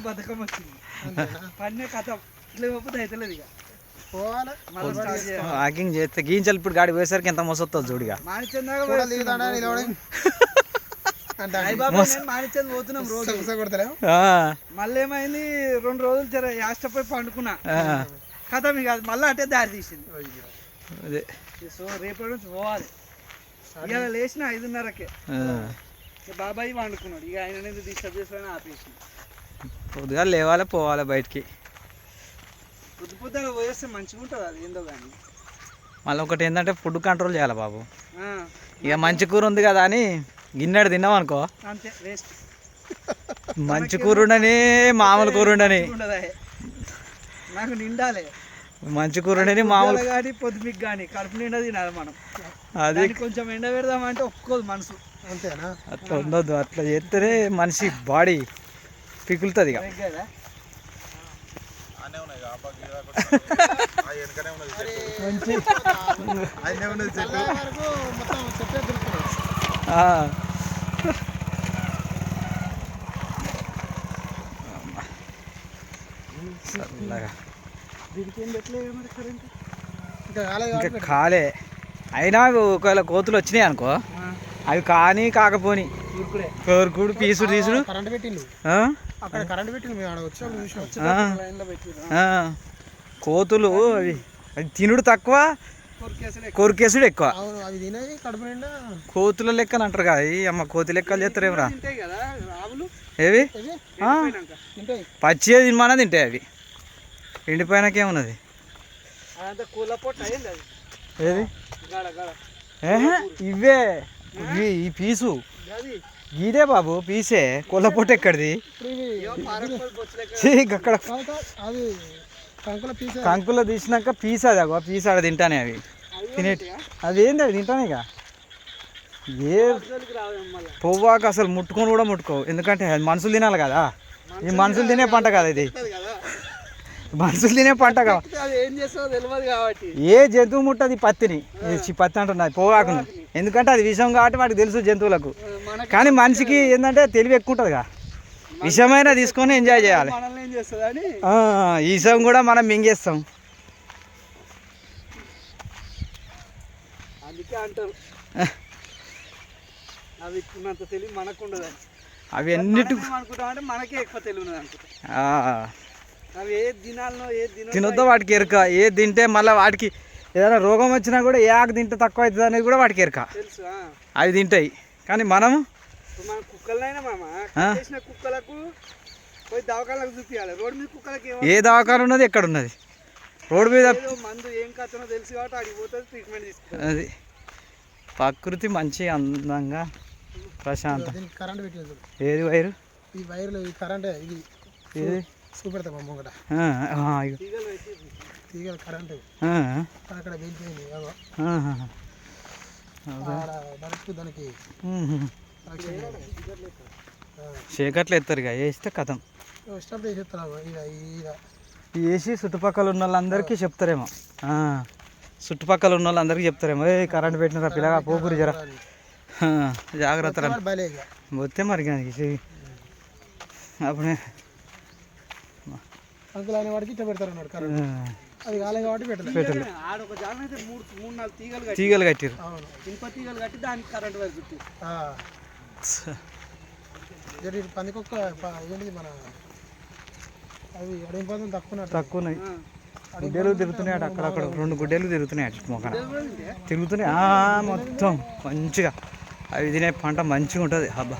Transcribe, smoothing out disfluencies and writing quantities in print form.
బతుకమ్మ వచ్చింది పన్నే కథ ఇట్లా పోతే అవుతలేదు ఇక వాకింగ్ చేస్తే గీంచలు ఇప్పుడు గాడి పోయేసరికి ఎంత మోసొస్తుంది చూడిగా మానిచంద్ పోతున్నాం రోజు మళ్ళీ ఏమైంది 2 రోజులు జర యాష్టపోయి పండుకున్నా కథ మీకు మళ్ళీ అంటే దారి తీసింది. అదే సో రేపటి నుంచి పోవాలి. ఇవాళ లేచిన 5:30కే బాబాయ్ వండుకున్నాడు. ఇక ఆయన డిస్టర్బ్ చేసుకొని ఆపేసింది. పొద్దుగా లేవాలి పోవాలి బయటికి. పొద్దుగా పోయేస్తే మంచిగా ఉంటుంది అది ఏందో కానీ. మళ్ళీ ఒకటి ఏంటంటే ఫుడ్ కంట్రోల్ చేయాలి బాబు. ఇక మంచి కూర ఉంది కదా అని గిన్నెడు తిన్నాం అనుకో అంతే వేస్ట్. మంచి కూర ఉండని మామూలు కూర ఉండని నాకు నిండాలి. మంచి కూర ఉండని మామూలు కానీ పొద్దుమికి కానీ కడుపు నిండా తినాలి మనం. అది కొంచెం ఎండ పెడదామంటే ఒప్పుకోదు మనసు. అంతేనా? అట్లా ఉండొద్దు. అట్లా చేస్తేనే మనిషి బాడీ పిగులుతుంది. ఇక ఇంకా కాలే అయినా ఒకవేళ కోతులు వచ్చినాయి అనుకో అవి కానీ కాకపోని కోరుకుడు పీసుడు తీసుడు కోతులు అవి తినుడు తక్కువ కొరికేసుడు ఎక్కువ. కోతుల లెక్కలు అంటారు కదా అమ్మ కోతి లెక్కలు చేస్తారేమరా ఏవి పచ్చి తినమన్నా తింటాయి అవి. ఎండిపోయినాకేమున్నది ఏది ఇవే ఈ పీసు గీదే బాబు పీసే కొల్లపొట్టు ఎక్కడిది అక్కడ కంకులో తీసినాక పీస్ అది అగో పీస్ ఆడ తింటానే అవి తినేటి అది ఏంది అవి తింటానే ఇక ఏ పొవ్వాక అసలు ముట్టుకొని కూడా ముట్టుకోవు. ఎందుకంటే మనుషులు తినాలి కదా. ఈ మనుషులు తినే పంట కదా ఇది. మనుషులు తినే పంట కాదు. ఏ జంతువు ముట్టది పత్తిని పత్తి అంటున్నది పొగాకుని. ఎందుకంటే అది విషం కాబట్టి వాటికి తెలుసు జంతువులకు. కానీ మనిషికి ఏంటంటే తెలివి ఎక్కువ ఉంటుంది కదా. విషమైనా తీసుకొని ఎంజాయ్ చేయాలి. ఈ విషం కూడా మనం మింగేస్తాం. అందుకే అంటారు అవి ఉన్నంత తెలివి మనకు ఉండదు. అవి అన్నిటి అనుకుంటామంటే మనకే ఎక్కువ తెలివి ఉన్నది అనుకుంటా. అవి ఏ దినాల్లో తినొద్దో వాటికి ఎరక. ఏ తింటే మళ్ళీ వాటికి ఏదైనా రోగం వచ్చినా కూడా ఏ ఆకు తింటే తక్కువ అవుతుంది అనేది కూడా వాటికి ఎరక. అవి తింటాయి. కానీ మనము మన కుక్కలనైనా కుక్కలకు పోయి దవాఖానలకు చూపించాలి. రోడ్డు మీద కుక్కలకి ఏ దవాఖాన ఉన్నది ఎక్కడ ఉన్నది రోడ్డు మీద మందు ఏం కథనో తెలుసు కాబట్టి అడిగి పోతుంది ట్రీట్మెంట్ తీసుకుంటుంది. అది ప్రకృతి మంచి అందంగా ప్రశాంతం. కరెంట్ పెట్టింది ఏది వైరు ఈ వైర్లు ఈ కరెంట్ ఇది ఏది చూపెడతాం ముంగట తీగలు కరెంటు అక్కడ వెళ్ళిపోయింది. దానికి చీకట్లు ఎత్తారు ఇక వేస్తే కథం వేసి చుట్టుపక్కల ఉన్న వాళ్ళందరికీ చెప్తారేమో. చుట్టుపక్కల ఉన్న వాళ్ళందరికీ చెప్తారేమో ఏ కరెంట్ పెట్టినరా పిల్లగా పోకురి జర జాగ్రత్త పోతే మరి అప్పుడే తీగలు కట్టారు. తక్కువ గుడ్డెలు తిరుగుతున్నాయి అక్కడక్కడ 2 గుడ్డెలు తిరుగుతున్నాయి అటు మొక్కన తిరుగుతున్నాయి మొత్తం మంచిగా. అవి తినే పంట మంచిగా ఉంటుంది. అబ్బా